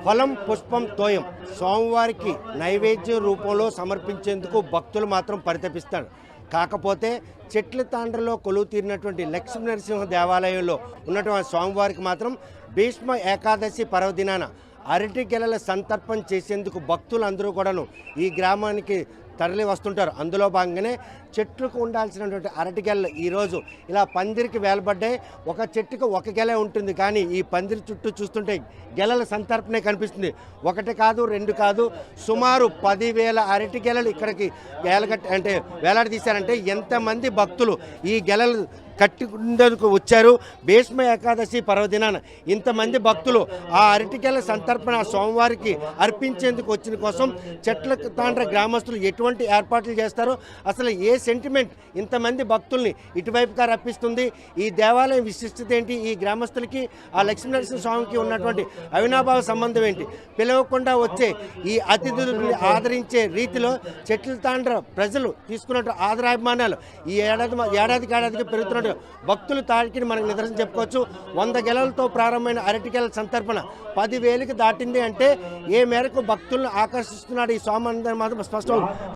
ఫలం పుష్పం తోయం స్వామివారికి నైవేద్య రూపంలో సమర్పించేందుకు భక్తులు మాత్రం పరితపిస్తారు. కాకపోతే చెట్ల తాండ్రలో కొలువు తీరినటువంటి లక్ష్మీ నరసింహ దేవాలయంలో ఉన్నటువంటి స్వామివారికి మాత్రం భీష్మ ఏకాదశి పర్వదినాన అరటి గెలల సంతర్పణ చేసేందుకు భక్తులు అందరూ కూడాను ఈ గ్రామానికి తరలి వస్తుంటారు. అందులో భాగంగానే చెట్లకు ఉండాల్సినటువంటి అరటిగెలలు ఈరోజు ఇలా పందిరికి వేలబడ్డాయి. ఒక చెట్టుకు ఒక గెలే ఉంటుంది, కానీ ఈ పందిరి చుట్టూ చూస్తుంటే గెలల సంతర్పణే కనిపిస్తుంది. ఒకటి కాదు, రెండు కాదు, సుమారు 10,000 అరటి గెలలు ఇక్కడికి వేలాడదీశారంటే ఎంతమంది భక్తులు ఈ గెలలు కట్టుకుందుకు వచ్చారు. భీష్మ ఏకాదశి పర్వదినాన ఇంతమంది భక్తులు ఆ అరటిగెల సంతర్పణ సోమవారికి అర్పించేందుకు వచ్చిన కోసం చెట్ల తాండ్ర గ్రామస్తులు ఎటువంటి ఏర్పాట్లు చేస్తారో, అసలు ఏ సెంటిమెంట్ ఇంతమంది భక్తుల్ని ఇటువైపుగా రప్పిస్తుంది, ఈ దేవాలయం విశిష్టత ఏంటి, ఈ గ్రామస్తులకి ఆ లక్ష్మీనరసింహ స్వామికి ఉన్నటువంటి అవినాభావ సంబంధం ఏంటి, పిలవకుండా వచ్చే ఈ అతిథుల్ని ఆదరించే రీతిలో చెట్ల తాండ్ర ప్రజలు తీసుకున్నట్టు ఆదరాభిమానాలు ఈ ఏడాదికి పెరుగుతున్న భక్తులు తాకిని మనకు నిదర్శనం చెప్పుకోవచ్చు. 100 గెలలతో ప్రారంభమైన అరటిగెల సంతర్పణ 10,000కి దాటింది అంటే ఏ మేరకు భక్తులను ఆకర్షిస్తున్నాడు ఈ స్వామి అందరూ మాత్రం స్పష్టం.